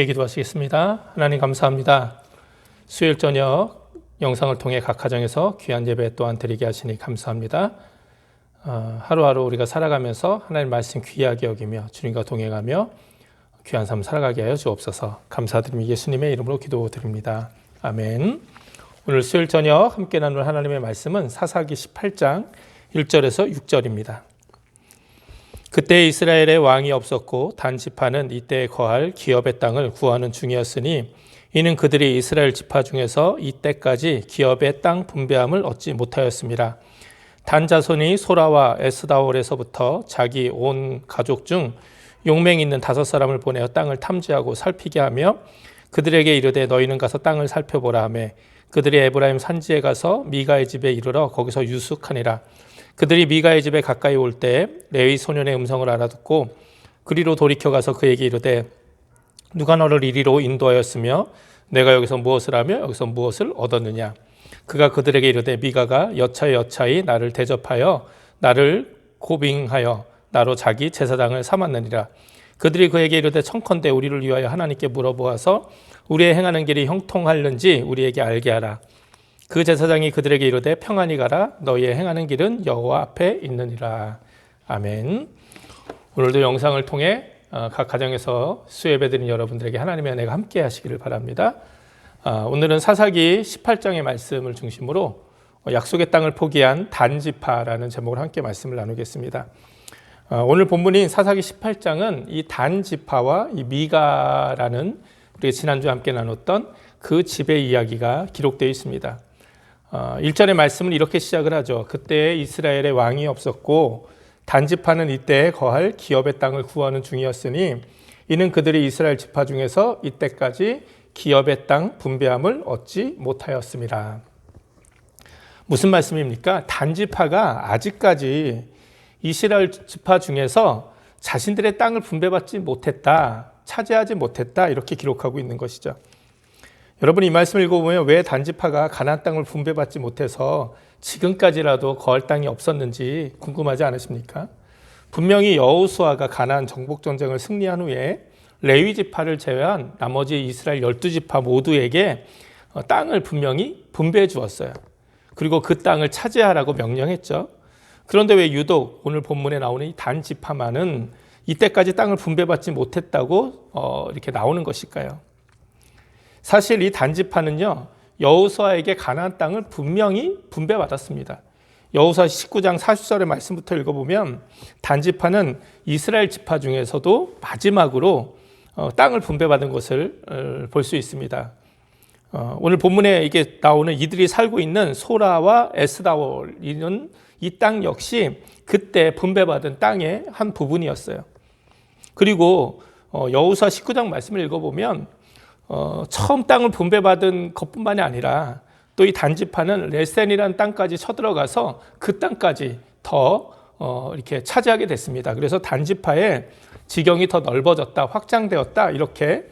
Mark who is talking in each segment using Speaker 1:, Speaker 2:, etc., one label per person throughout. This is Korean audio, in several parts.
Speaker 1: 함께 기도하시겠습니다. 하나님 감사합니다. 수요일 저녁 영상을 통해 각 가정에서 귀한 예배 또한 드리게 하시니 감사합니다. 하루하루 우리가 살아가면서 하나님 말씀 귀하게 여기며 주님과 동행하며 귀한 삶 살아가게 하여 주옵소서. 감사드리며 예수님의 이름으로 기도드립니다. 아멘. 오늘 수요일 저녁 함께 나눌 하나님의 말씀은 사사기 18장 1절에서 6절입니다. 그때 이스라엘의 왕이 없었고 단 지파는 이때에 거할 기업의 땅을 구하는 중이었으니 이는 그들이 이스라엘 지파 중에서 이때까지 기업의 땅 분배함을 얻지 못하였습니다. 단 자손이 소라와 에스다올에서부터 자기 온 가족 중 용맹 있는 5사람을 보내어 땅을 탐지하고 살피게 하며 그들에게 이르되 너희는 가서 땅을 살펴보라 하며 그들이 에브라임 산지에 가서 미가의 집에 이르러 거기서 유숙하니라. 그들이 미가의 집에 가까이 올 때 레위 소년의 음성을 알아듣고 그리로 돌이켜 가서 그에게 이르되 누가 너를 이리로 인도하였으며 내가 여기서 무엇을 하며 여기서 무엇을 얻었느냐. 그가 그들에게 이르되 미가가 여차히 나를 대접하여 나를 고빙하여 나로 자기 제사장을 삼았느니라. 그들이 그에게 이르되 청컨대 우리를 위하여 하나님께 물어보아서 우리의 행하는 길이 형통할는지 우리에게 알게 하라. 그 제사장이 그들에게 이르되 평안히 가라. 너희의 행하는 길은 여호와 앞에 있느니라. 아멘. 오늘도 영상을 통해 각 가정에서 수예배드린 여러분들에게 하나님의 은혜가 함께 하시기를 바랍니다. 오늘은 사사기 18장의 말씀을 중심으로 약속의 땅을 포기한 단지파라는 제목으로 함께 말씀을 나누겠습니다. 오늘 본문인 사사기 18장은 이 단지파와 이 미가라는 우리가 지난주에 함께 나눴던 그 집의 이야기가 기록되어 있습니다. 1절의 말씀은 이렇게 시작을 하죠. 그때 이스라엘의 왕이 없었고 단지파는 이때에 거할 기업의 땅을 구하는 중이었으니 이는 그들이 이스라엘 지파 중에서 이때까지 기업의 땅 분배함을 얻지 못하였습니다. 무슨 말씀입니까? 단지파가 아직까지 이스라엘 지파 중에서 자신들의 땅을 분배받지 못했다, 차지하지 못했다 이렇게 기록하고 있는 것이죠. 여러분 이 말씀을 읽어보면 왜 단지파가 가나안 땅을 분배받지 못해서 지금까지라도 거할 땅이 없었는지 궁금하지 않으십니까? 분명히 여호수아가 가나안 정복 전쟁을 승리한 후에 레위 지파를 제외한 나머지 이스라엘 12지파 모두에게 땅을 분명히 분배해 주었어요. 그리고 그 땅을 차지하라고 명령했죠. 그런데 왜 유독 오늘 본문에 나오는 이 단 지파만은 이때까지 땅을 분배받지 못했다고 이렇게 나오는 것일까요? 사실 이 단 지파는요, 여호수아에게 가나안 땅을 분명히 분배받았습니다. 여호수아 19장 40절의 말씀부터 읽어보면 단 지파는 이스라엘 지파 중에서도 마지막으로 땅을 분배받은 것을 볼 수 있습니다. 오늘 본문에 이게 나오는 이들이 살고 있는 소라와 에스다올이는 이 땅 역시 그때 분배받은 땅의 한 부분이었어요. 그리고 여호수아 19장 말씀을 읽어보면 처음 땅을 분배받은 것뿐만이 아니라 또 이 단지파는 레센이라는 땅까지 쳐들어가서 그 땅까지 더 이렇게 차지하게 됐습니다. 그래서 단지파의 지경이 더 넓어졌다, 확장되었다 이렇게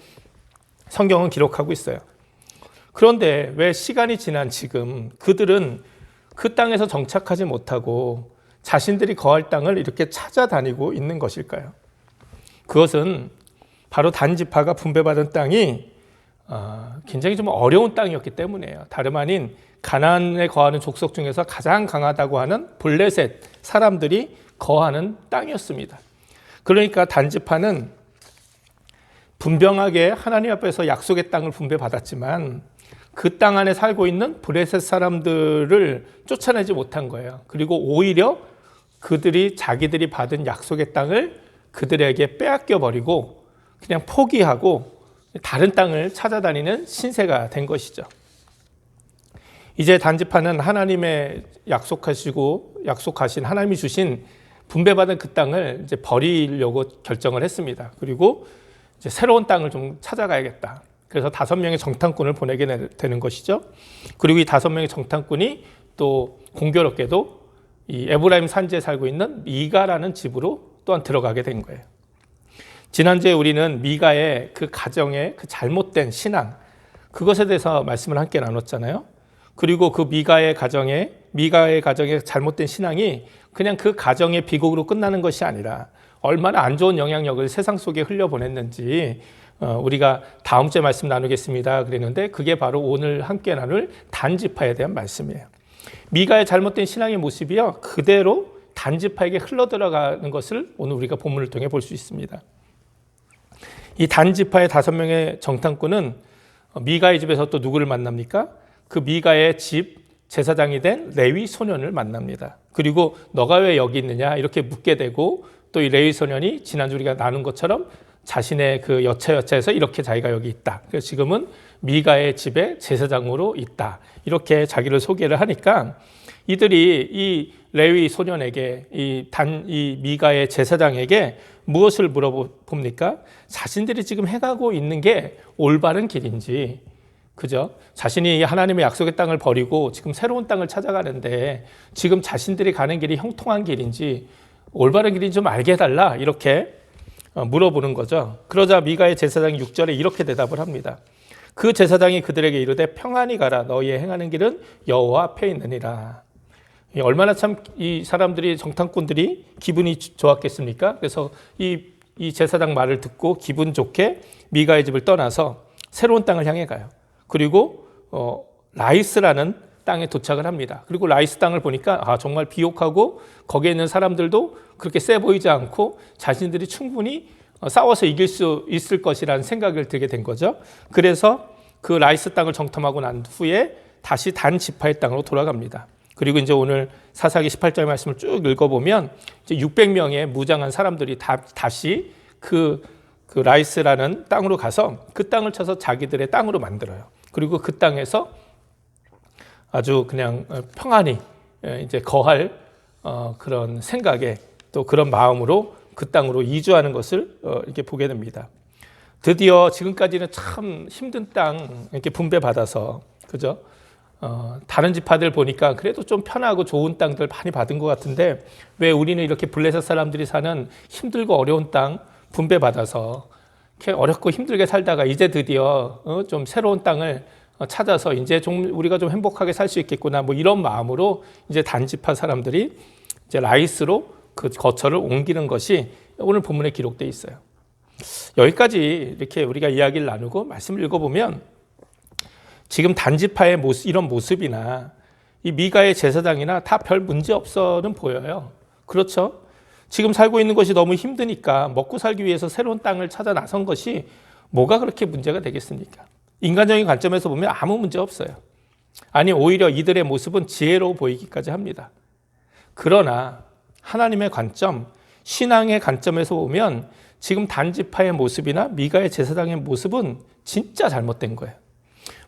Speaker 1: 성경은 기록하고 있어요. 그런데 왜 시간이 지난 지금 그들은 그 땅에서 정착하지 못하고 자신들이 거할 땅을 이렇게 찾아다니고 있는 것일까요? 그것은 바로 단지파가 분배받은 땅이 굉장히 좀 어려운 땅이었기 때문이에요. 다름 아닌 가나안에 거하는 족속 중에서 가장 강하다고 하는 블레셋 사람들이 거하는 땅이었습니다. 그러니까 단지파는 분명하게 하나님 앞에서 약속의 땅을 분배받았지만 그 땅 안에 살고 있는 블레셋 사람들을 쫓아내지 못한 거예요. 그리고 오히려 그들이 자기들이 받은 약속의 땅을 그들에게 빼앗겨 버리고 그냥 포기하고 다른 땅을 찾아다니는 신세가 된 것이죠. 이제 단지파는 하나님의 약속하신 하나님이 주신 분배받은 그 땅을 이제 버리려고 결정을 했습니다. 그리고 이제 새로운 땅을 좀 찾아가야겠다. 그래서 5명의 정탐꾼을 보내게 되는 것이죠. 그리고 이 5명의 정탐꾼이 또 공교롭게도 이 에브라임 산지에 살고 있는 미가라는 집으로 또한 들어가게 된 거예요. 지난주에 우리는 미가의 그 가정의 그 잘못된 신앙, 그것에 대해서 말씀을 함께 나눴잖아요. 그리고 그 미가의 가정의 잘못된 신앙이 그냥 그 가정의 비극으로 끝나는 것이 아니라 얼마나 안 좋은 영향력을 세상 속에 흘려보냈는지 우리가 다음 주에 말씀 나누겠습니다. 그랬는데 그게 바로 오늘 함께 나눌 단지파에 대한 말씀이에요. 미가의 잘못된 신앙의 모습이요, 그대로 단지파에게 흘러들어가는 것을 오늘 우리가 본문을 통해 볼 수 있습니다. 이 단지파의 5명의 정탐꾼은 미가의 집에서 또 누구를 만납니까? 그 미가의 집 제사장이 된 레위 소년을 만납니다. 그리고 너가 왜 여기 있느냐 이렇게 묻게 되고 또 이 레위 소년이 지난주 우리가 나눈 것처럼 자신의 그 여차여차해서 이렇게 자기가 여기 있다. 그래서 지금은 미가의 집에 제사장으로 있다. 이렇게 자기를 소개를 하니까 이들이 이 레위 소년에게 이 미가의 제사장에게 무엇을 물어봅니까? 자신들이 지금 해가고 있는 게 올바른 길인지, 그죠? 자신이 하나님의 약속의 땅을 버리고 지금 새로운 땅을 찾아가는데 지금 자신들이 가는 길이 형통한 길인지 올바른 길인지 좀 알게 해달라 이렇게 물어보는 거죠. 그러자 미가의 제사장이 6절에 이렇게 대답을 합니다. 그 제사장이 그들에게 이르되 평안히 가라. 너희의 행하는 길은 여호와 앞에 있느니라. 얼마나 참 이 사람들이 정탐꾼들이 기분이 좋았겠습니까? 그래서 이 제사장 말을 듣고 기분 좋게 미가의 집을 떠나서 새로운 땅을 향해 가요. 그리고 라이스라는 땅에 도착을 합니다. 그리고 라이스 땅을 보니까 정말 비옥하고 거기에 있는 사람들도 그렇게 세 보이지 않고 자신들이 충분히 싸워서 이길 수 있을 것이라는 생각을 들게 된 거죠. 그래서 그 라이스 땅을 정탐하고 난 후에 다시 단 지파의 땅으로 돌아갑니다. 그리고 이제 오늘 사사기 18절 말씀을 쭉 읽어보면 이제 600명의 무장한 사람들이 다시 그 라이스라는 땅으로 가서 그 땅을 쳐서 자기들의 땅으로 만들어요. 그리고 그 땅에서 아주 그냥 평안히 이제 거할 그런 생각에 또 그런 마음으로 그 땅으로 이주하는 것을 이렇게 보게 됩니다. 드디어 지금까지는 참 힘든 땅 이렇게 분배받아서, 그죠? 다른 지파들 보니까 그래도 좀 편하고 좋은 땅들 많이 받은 것 같은데 왜 우리는 이렇게 블레셋 사람들이 사는 힘들고 어려운 땅 분배받아서 이렇게 어렵고 힘들게 살다가 이제 드디어 좀 새로운 땅을 찾아서 이제 좀 우리가 좀 행복하게 살 수 있겠구나, 뭐 이런 마음으로 이제 단지파 사람들이 이제 라이스로 그 거처를 옮기는 것이 오늘 본문에 기록되어 있어요. 여기까지 이렇게 우리가 이야기를 나누고 말씀을 읽어보면 지금 단지파의 이런 모습이나 이 미가의 제사장이나 다 별 문제 없어는 보여요. 그렇죠? 지금 살고 있는 것이 너무 힘드니까 먹고 살기 위해서 새로운 땅을 찾아 나선 것이 뭐가 그렇게 문제가 되겠습니까? 인간적인 관점에서 보면 아무 문제 없어요. 아니, 오히려 이들의 모습은 지혜로워 보이기까지 합니다. 그러나 하나님의 관점, 신앙의 관점에서 보면 지금 단지파의 모습이나 미가의 제사장의 모습은 진짜 잘못된 거예요.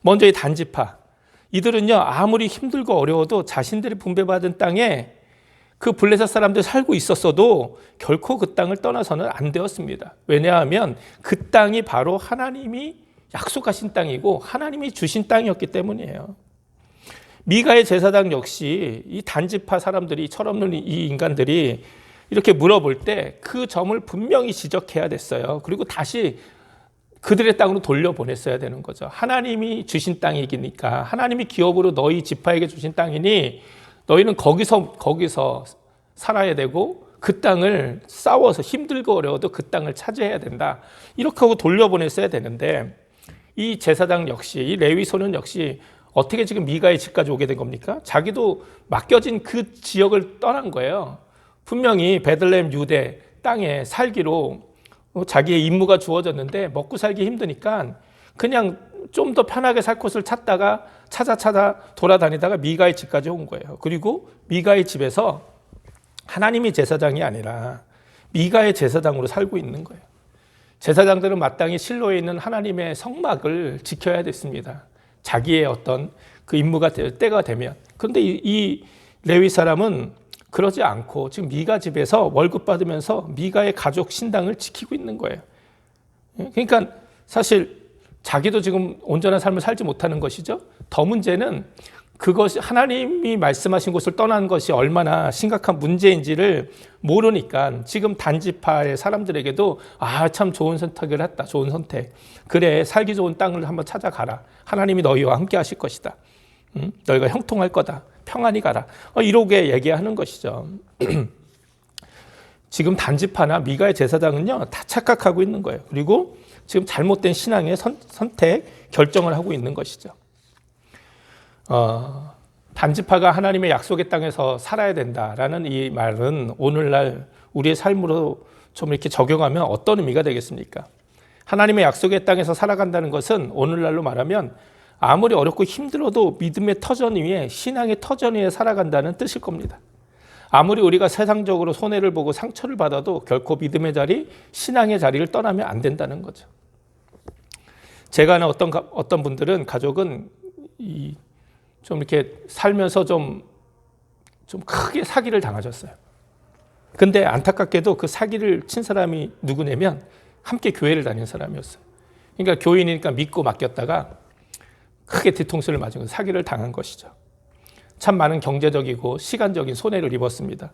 Speaker 1: 먼저 이 단지파, 이들은요, 아무리 힘들고 어려워도 자신들이 분배받은 땅에 그 블레셋 사람들 살고 있었어도 결코 그 땅을 떠나서는 안 되었습니다. 왜냐하면 그 땅이 바로 하나님이 약속하신 땅이고 하나님이 주신 땅이었기 때문이에요. 미가의 제사장 역시 이 단지파 사람들이, 철없는 이 인간들이 이렇게 물어볼 때 그 점을 분명히 지적해야 됐어요. 그리고 다시 그들의 땅으로 돌려보냈어야 되는 거죠. 하나님이 주신 땅이니까, 하나님이 기업으로 너희 지파에게 주신 땅이니 너희는 거기서 살아야 되고 그 땅을 싸워서 힘들고 어려워도 그 땅을 차지해야 된다. 이렇게 하고 돌려보냈어야 되는데 이 제사장 역시, 이 레위소는 역시 어떻게 지금 미가의 집까지 오게 된 겁니까? 자기도 맡겨진 그 지역을 떠난 거예요. 분명히 베들레헴 유대 땅에 살기로 자기의 임무가 주어졌는데 먹고 살기 힘드니까 그냥 좀 더 편하게 살 곳을 찾다가 찾아 돌아다니다가 미가의 집까지 온 거예요. 그리고 미가의 집에서 하나님이 제사장이 아니라 미가의 제사장으로 살고 있는 거예요. 제사장들은 마땅히 실로에 있는 하나님의 성막을 지켜야 됐습니다. 자기의 어떤 그 임무가 될 때가 되면. 그런데 이 레위 사람은 그러지 않고 지금 미가 집에서 월급 받으면서 미가의 가족 신당을 지키고 있는 거예요. 그러니까 사실 자기도 지금 온전한 삶을 살지 못하는 것이죠. 더 문제는 그것이 하나님이 말씀하신 곳을 떠난 것이 얼마나 심각한 문제인지를 모르니까 지금 단지파의 사람들에게도 참 좋은 선택을 했다. 좋은 선택. 그래, 살기 좋은 땅을 한번 찾아가라. 하나님이 너희와 함께 하실 것이다. 너희가 형통할 거다. 평안히 가라. 이렇게 얘기하는 것이죠. 지금 단지파나 미가의 제사장은요, 다 착각하고 있는 거예요. 그리고 지금 잘못된 신앙의 선택, 결정을 하고 있는 것이죠. 단지파가 하나님의 약속의 땅에서 살아야 된다라는 이 말은 오늘날 우리의 삶으로 좀 이렇게 적용하면 어떤 의미가 되겠습니까? 하나님의 약속의 땅에서 살아간다는 것은 오늘날로 말하면 아무리 어렵고 힘들어도 믿음의 터전 위에, 신앙의 터전 위에 살아간다는 뜻일 겁니다. 아무리 우리가 세상적으로 손해를 보고 상처를 받아도 결코 믿음의 자리, 신앙의 자리를 떠나면 안 된다는 거죠. 제가 아는 어떤 분들은, 가족은 좀 이렇게 살면서 좀 크게 사기를 당하셨어요. 근데 안타깝게도 그 사기를 친 사람이 누구냐면 함께 교회를 다니는 사람이었어요. 그러니까 교인이니까 믿고 맡겼다가 크게 뒤통수를 맞은 사기를 당한 것이죠. 참 많은 경제적이고 시간적인 손해를 입었습니다.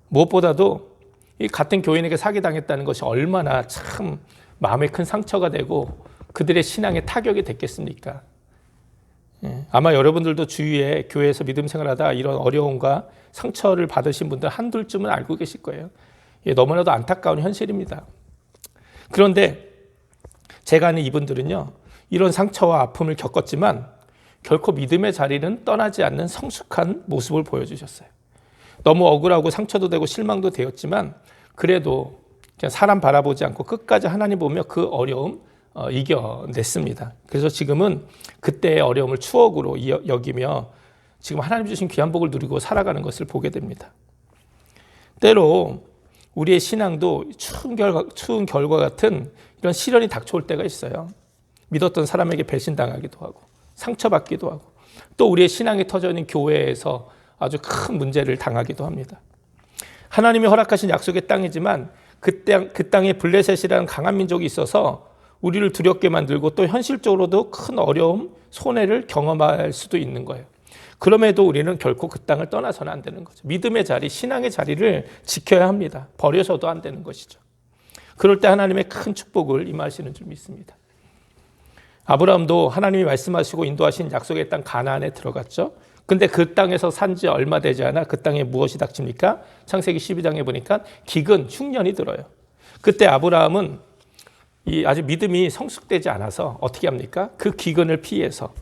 Speaker 1: 무엇보다도 이 같은 교인에게 사기당했다는 것이 얼마나 참 마음에 큰 상처가 되고 그들의 신앙에 타격이 됐겠습니까? 아마 여러분들도 주위에 교회에서 믿음 생활하다 이런 어려움과 상처를 받으신 분들 한둘쯤은 알고 계실 거예요. 너무나도 안타까운 현실입니다. 그런데 제가 아는 이분들은요, 이런 상처와 아픔을 겪었지만 결코 믿음의 자리는 떠나지 않는 성숙한 모습을 보여주셨어요. 너무 억울하고 상처도 되고 실망도 되었지만 그래도 그냥 사람 바라보지 않고 끝까지 하나님 보며 그 어려움 이겨냈습니다. 그래서 지금은 그때의 어려움을 추억으로 여기며 지금 하나님 주신 귀한 복을 누리고 살아가는 것을 보게 됩니다. 때로 우리의 신앙도 추운 결과 같은 이런 시련이 닥쳐올 때가 있어요. 믿었던 사람에게 배신당하기도 하고 상처받기도 하고 또 우리의 신앙의 터전인 교회에서 아주 큰 문제를 당하기도 합니다. 하나님이 허락하신 약속의 땅이지만 그 땅에 블레셋이라는 강한 민족이 있어서 우리를 두렵게 만들고 또 현실적으로도 큰 어려움, 손해를 경험할 수도 있는 거예요. 그럼에도 우리는 결코 그 땅을 떠나서는 안 되는 거죠. 믿음의 자리, 신앙의 자리를 지켜야 합니다. 버려서도 안 되는 것이죠. 그럴 때 하나님의 큰 축복을 임하시는 줄 믿습니다. 아브라함도 하나님이 말씀하시고 인도하신 약속의 땅 가나안에 들어갔죠. 근데 그 땅에서 산 지 얼마 되지 않아 그 땅에 무엇이 닥칩니까? 창세기 12장에 보니까 기근, 흉년이 들어요. 그때 아브라함은 아직 믿음이 성숙되지 않아서 어떻게 합니까? 그 기근을 피해서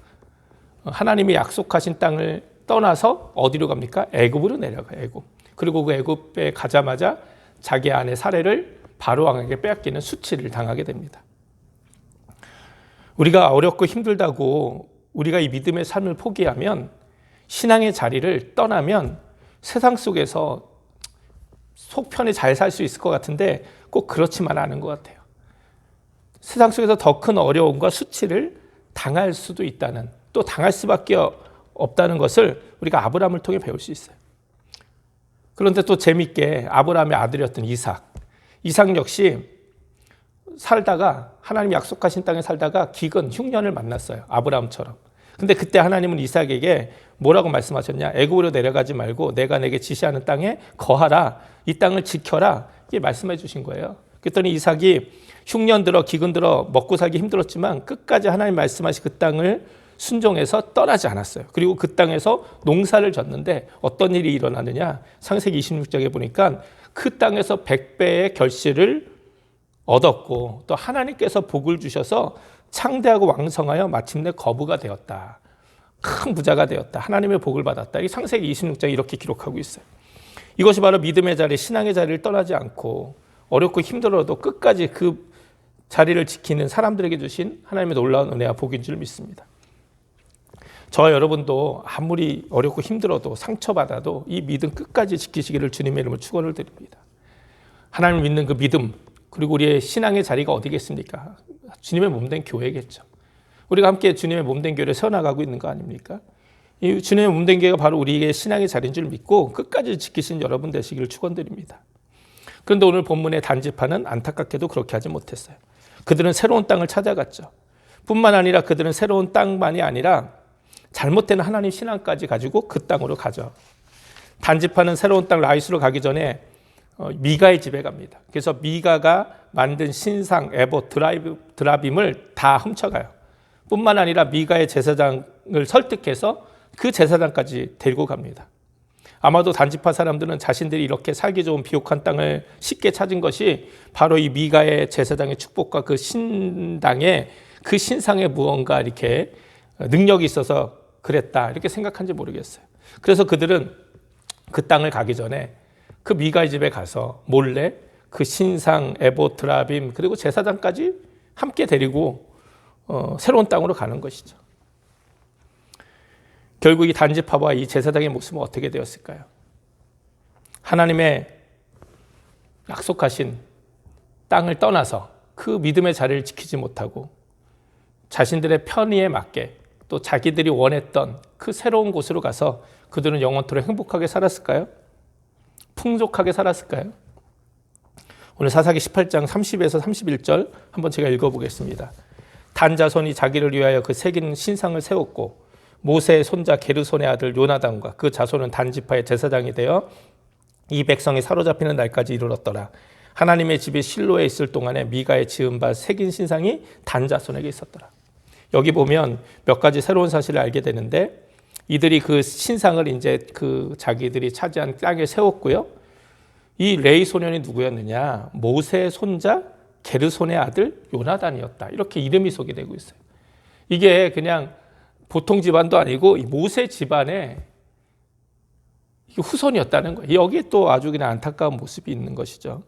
Speaker 1: 하나님이 약속하신 땅을 떠나서 어디로 갑니까? 애굽으로 내려가요. 애굽. 그리고 그 애굽에 가자마자 자기 아내 사례를 바로 왕에게 빼앗기는 수치를 당하게 됩니다. 우리가 어렵고 힘들다고 우리가 이 믿음의 삶을 포기하면, 신앙의 자리를 떠나면 세상 속에서 속 편히 잘 살 수 있을 것 같은데 꼭 그렇지만 않은 것 같아요. 세상 속에서 더 큰 어려움과 수치를 당할 수도 있다는, 또 당할 수밖에 없다는 것을 우리가 아브라함을 통해 배울 수 있어요. 그런데 또 재밌게 아브라함의 아들이었던 이삭 역시 살다가, 하나님 약속하신 땅에 살다가 기근 흉년을 만났어요. 아브라함처럼. 근데 그때 하나님은 이삭에게 뭐라고 말씀하셨냐? 애굽으로 내려가지 말고 내가 내게 지시하는 땅에 거하라. 이 땅을 지켜라. 이게 말씀해 주신 거예요. 그랬더니 이삭이 흉년 들어 기근 들어 먹고 살기 힘들었지만 끝까지 하나님 말씀하신 그 땅을 순종해서 떠나지 않았어요. 그리고 그 땅에서 농사를 졌는데 어떤 일이 일어나느냐? 창세기 26장에 보니까 그 땅에서 100배의 결실을 얻었고, 또 하나님께서 복을 주셔서 창대하고 왕성하여 마침내 거부가 되었다. 큰 부자가 되었다. 하나님의 복을 받았다. 이 창세기 26장이 이렇게 기록하고 있어요. 이것이 바로 믿음의 자리, 신앙의 자리를 떠나지 않고 어렵고 힘들어도 끝까지 그 자리를 지키는 사람들에게 주신 하나님의 놀라운 은혜와 복인 줄 믿습니다. 저와 여러분도 아무리 어렵고 힘들어도 상처받아도 이 믿음 끝까지 지키시기를 주님의 이름으로 축원을 드립니다. 하나님을 믿는 그 믿음, 그리고 우리의 신앙의 자리가 어디겠습니까? 주님의 몸된 교회겠죠. 우리가 함께 주님의 몸된 교회를 세워나가고 있는 거 아닙니까? 이 주님의 몸된 교회가 바로 우리의 신앙의 자리인 줄 믿고 끝까지 지키신 여러분 되시기를 축원드립니다. 그런데 오늘 본문의 단지파는 안타깝게도 그렇게 하지 못했어요. 그들은 새로운 땅을 찾아갔죠. 뿐만 아니라 그들은 새로운 땅만이 아니라 잘못된 하나님 신앙까지 가지고 그 땅으로 가죠. 단지파는 새로운 땅 라이스로 가기 전에 미가의 집에 갑니다. 그래서 미가가 만든 신상 에봇 드라빔을 다 훔쳐가요. 뿐만 아니라 미가의 제사장을 설득해서 그 제사장까지 데리고 갑니다. 아마도 단지파 사람들은 자신들이 이렇게 살기 좋은 비옥한 땅을 쉽게 찾은 것이 바로 이 미가의 제사장의 축복과 그 신당의 그 신상에 무언가 이렇게 능력이 있어서 그랬다, 이렇게 생각한지 모르겠어요. 그래서 그들은 그 땅을 가기 전에 그 미가의 집에 가서 몰래 그 신상, 에봇, 드라빔, 그리고 제사장까지 함께 데리고 새로운 땅으로 가는 것이죠. 결국 이 단지파와 이 제사장의 모습은 어떻게 되었을까요? 하나님의 약속하신 땅을 떠나서 그 믿음의 자리를 지키지 못하고 자신들의 편의에 맞게 또 자기들이 원했던 그 새로운 곳으로 가서 그들은 영원토록 행복하게 살았을까요? 풍족하게 살았을까요? 오늘 사사기 18장 30에서 31절 한번 제가 읽어보겠습니다. 단 자손이 자기를 위하여 그 새긴 신상을 세웠고 모세의 손자 게르손의 아들 요나단과 그 자손은 단지파의 제사장이 되어 이 백성이 사로잡히는 날까지 이르렀더라. 하나님의 집이 실로에 있을 동안에 미가의 지은 바 새긴 신상이 단 자손에게 있었더라. 여기 보면 몇 가지 새로운 사실을 알게 되는데, 이들이 그 신상을 이제 그 자기들이 차지한 땅에 세웠고요. 이 레위 소년이 누구였느냐? 모세의 손자 게르손의 아들 요나단이었다. 이렇게 이름이 소개되고 있어요. 이게 그냥 보통 집안도 아니고 이 모세 집안의 후손이었다는 거예요. 여기에 또 아주 그냥 안타까운 모습이 있는 것이죠.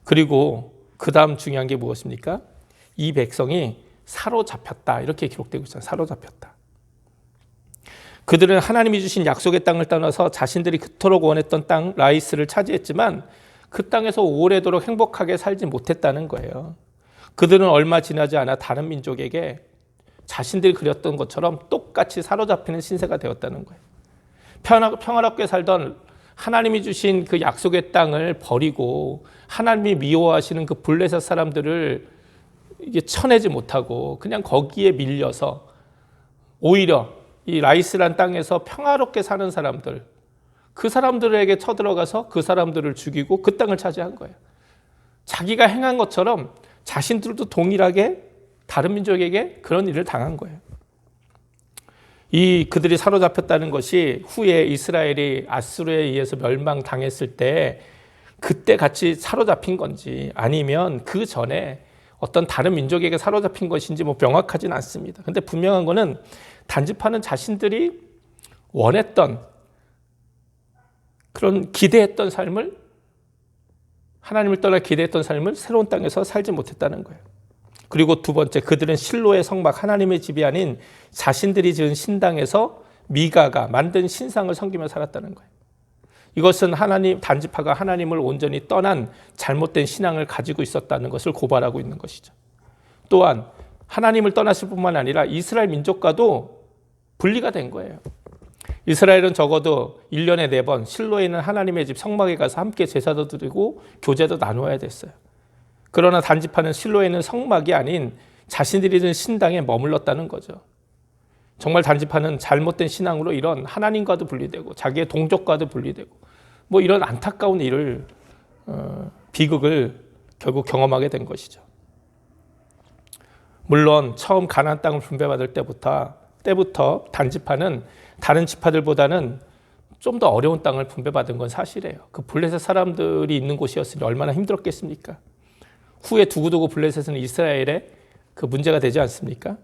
Speaker 1: 그리고 그 다음 중요한 게 무엇입니까? 이 백성이 사로잡혔다. 이렇게 기록되고 있어요. 사로잡혔다. 그들은 하나님이 주신 약속의 땅을 떠나서 자신들이 그토록 원했던 땅 라이스를 차지했지만 그 땅에서 오래도록 행복하게 살지 못했다는 거예요. 그들은 얼마 지나지 않아 다른 민족에게 자신들이 그렸던 것처럼 똑같이 사로잡히는 신세가 되었다는 거예요. 평화롭게 살던 하나님이 주신 그 약속의 땅을 버리고 하나님이 미워하시는 그 블레셋 사람들을 이게 쳐내지 못하고 그냥 거기에 밀려서 오히려 이 라이스란 땅에서 평화롭게 사는 사람들, 그 사람들에게 쳐들어가서 그 사람들을 죽이고 그 땅을 차지한 거예요. 자기가 행한 것처럼 자신들도 동일하게 다른 민족에게 그런 일을 당한 거예요. 그들이 사로잡혔다는 것이 후에 이스라엘이 아수르에 의해서 멸망당했을 때 그때 같이 사로잡힌 건지 아니면 그 전에 어떤 다른 민족에게 사로잡힌 것인지 명확하진 않습니다. 근데 분명한 거는 단지파는 자신들이 원했던 그런 기대했던 삶을, 하나님을 떠나 기대했던 삶을 새로운 땅에서 살지 못했다는 거예요. 그리고 두 번째, 그들은 실로의 성막, 하나님의 집이 아닌 자신들이 지은 신당에서 미가가 만든 신상을 섬기며 살았다는 거예요. 이것은 단지파가 하나님을 온전히 떠난 잘못된 신앙을 가지고 있었다는 것을 고발하고 있는 것이죠. 또한 하나님을 떠났을 뿐만 아니라 이스라엘 민족과도 분리가 된 거예요. 이스라엘은 적어도 1년에 4번 실로에 있는 하나님의 집 성막에 가서 함께 제사도 드리고 교제도 나누어야 됐어요. 그러나 단지파는 실로에 있는 성막이 아닌 자신들이 든 신당에 머물렀다는 거죠. 정말 단지파는 잘못된 신앙으로 이런 하나님과도 분리되고 자기의 동족과도 분리되고 이런 안타까운 일을 비극을 결국 경험하게 된 것이죠. 물론 처음 가나안 땅을 분배받을 때부터 단지파는 다른 지파들보다는 좀 더 어려운 땅을 분배받은 건 사실이에요. 그 블레셋 사람들이 있는 곳이었으니 얼마나 힘들었겠습니까? 후에 두고두고 블레셋은 이스라엘의 그 문제가 되지 않습니까?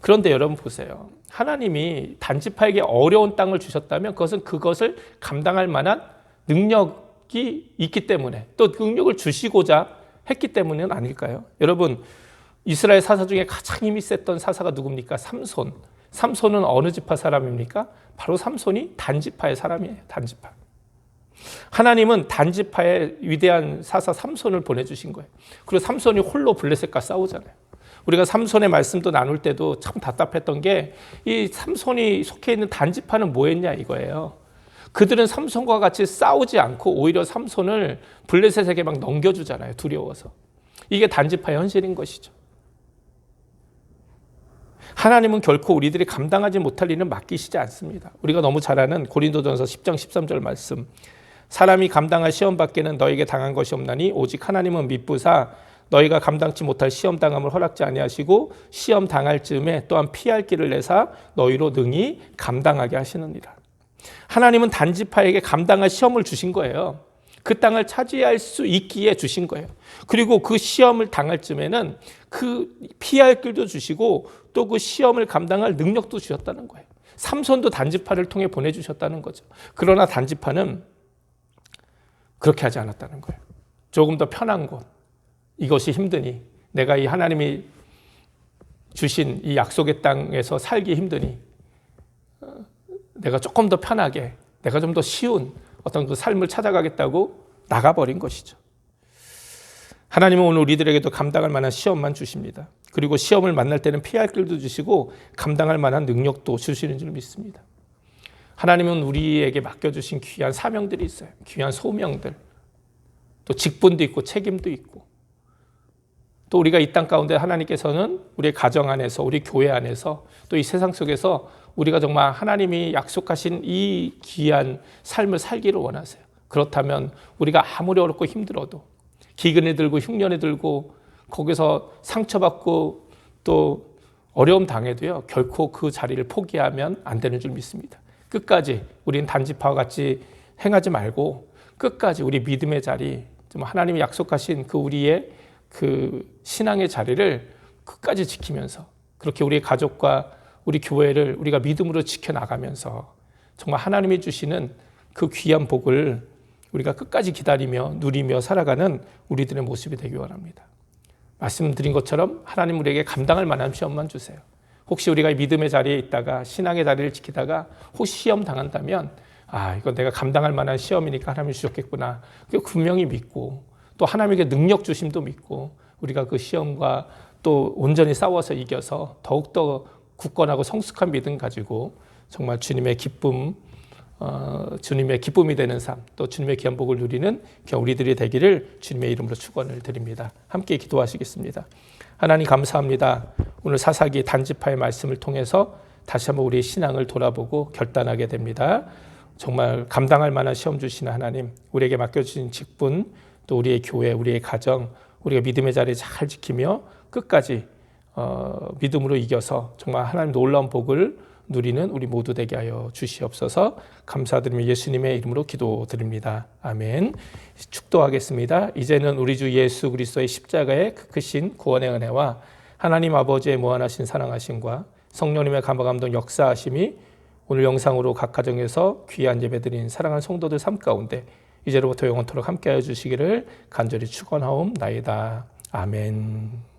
Speaker 1: 그런데 여러분 보세요. 하나님이 단지파에게 어려운 땅을 주셨다면 그것을 감당할 만한 능력이 있기 때문에, 또 능력을 주시고자 했기 때문은 아닐까요? 여러분, 이스라엘 사사 중에 가장 힘이 셌던 사사가 누굽니까? 삼손은 어느 지파 사람입니까? 바로 삼손이 단지파의 사람이에요. 단지파. 하나님은 단지파의 위대한 사사 삼손을 보내주신 거예요. 그리고 삼손이 홀로 블레셋과 싸우잖아요. 우리가 삼손의 말씀도 나눌 때도 참 답답했던 게, 이 삼손이 속해 있는 단지파는 뭐 했냐 이거예요. 그들은 삼손과 같이 싸우지 않고 오히려 삼손을 블레셋에게 막 넘겨주잖아요. 두려워서. 이게 단지파의 현실인 것이죠. 하나님은 결코 우리들이 감당하지 못할 일은 맡기시지 않습니다. 우리가 너무 잘 아는 고린도전서 10장 13절 말씀. 사람이 감당할 시험 밖에는 너에게 당한 것이 없나니 오직 하나님은 미쁘사 너희가 감당치 못할 시험 당함을 허락지 아니하시고 시험 당할 즈음에 또한 피할 길을 내사 너희로 능히 감당하게 하시느니라. 하나님은 단지파에게 감당할 시험을 주신 거예요. 그 땅을 차지할 수 있기에 주신 거예요. 그리고 그 시험을 당할 즈음에는 그 피할 길도 주시고 또 그 시험을 감당할 능력도 주셨다는 거예요. 삼손도 단지파를 통해 보내주셨다는 거죠. 그러나 단지파는 그렇게 하지 않았다는 거예요. 조금 더 편한 곳, 이것이 힘드니, 내가 이 하나님이 주신 이 약속의 땅에서 살기 힘드니 내가 조금 더 편하게, 내가 좀 더 쉬운 어떤 그 삶을 찾아가겠다고 나가버린 것이죠. 하나님은 오늘 우리들에게도 감당할 만한 시험만 주십니다. 그리고 시험을 만날 때는 피할 길도 주시고 감당할 만한 능력도 주시는 줄 믿습니다. 하나님은 우리에게 맡겨주신 귀한 사명들이 있어요. 귀한 소명들. 또 직분도 있고 책임도 있고. 또 우리가 이 땅 가운데 하나님께서는 우리의 가정 안에서, 우리 교회 안에서, 또 이 세상 속에서 우리가 정말 하나님이 약속하신 이 귀한 삶을 살기를 원하세요. 그렇다면 우리가 아무리 어렵고 힘들어도, 기근에 들고 흉년에 들고 거기서 상처받고 또 어려움 당해도요, 결코 그 자리를 포기하면 안 되는 줄 믿습니다. 끝까지 우리는 단지파와 같이 행하지 말고 끝까지 우리 믿음의 자리, 하나님이 약속하신 그 우리의 그 신앙의 자리를 끝까지 지키면서, 그렇게 우리의 가족과 우리 교회를 우리가 믿음으로 지켜나가면서 정말 하나님이 주시는 그 귀한 복을 우리가 끝까지 기다리며 누리며 살아가는 우리들의 모습이 되기 원합니다. 말씀드린 것처럼 하나님 우리에게 감당할 만한 시험만 주세요. 혹시 우리가 믿음의 자리에 있다가 신앙의 자리를 지키다가 혹시 시험 당한다면, 이건 내가 감당할 만한 시험이니까 하나님이 주셨겠구나. 그 분명히 믿고, 또 하나님에게 능력 주심도 믿고, 우리가 그 시험과 또 온전히 싸워서 이겨서 더욱더 굳건하고 성숙한 믿음 가지고 정말 주님의 기쁨, 주님의 기쁨이 되는 삶, 또 주님의 귀한 복을 누리는 우리들이 되기를 주님의 이름으로 축원을 드립니다. 함께 기도하시겠습니다. 하나님 감사합니다. 오늘 사사기 단지파의 말씀을 통해서 다시 한번 우리의 신앙을 돌아보고 결단하게 됩니다. 정말 감당할 만한 시험 주시는 하나님, 우리에게 맡겨주신 직분, 또 우리의 교회, 우리의 가정, 우리가 믿음의 자리를 잘 지키며 끝까지 믿음으로 이겨서 정말 하나님 놀라운 복을 누리는 우리 모두 되게 하여 주시옵소서. 감사드리며 예수님의 이름으로 기도드립니다. 아멘. 축도하겠습니다. 이제는 우리 주 예수 그리스도의 십자가의 크신 구원의 은혜와 하나님 아버지의 무한하신 사랑하심과 성령님의 감화 감동 역사하심이 오늘 영상으로 각 가정에서 귀한 예배드린 사랑하는 성도들 삶 가운데 이제로부터 영원토록 함께하여 주시기를 간절히 축원하옵나이다. 아멘.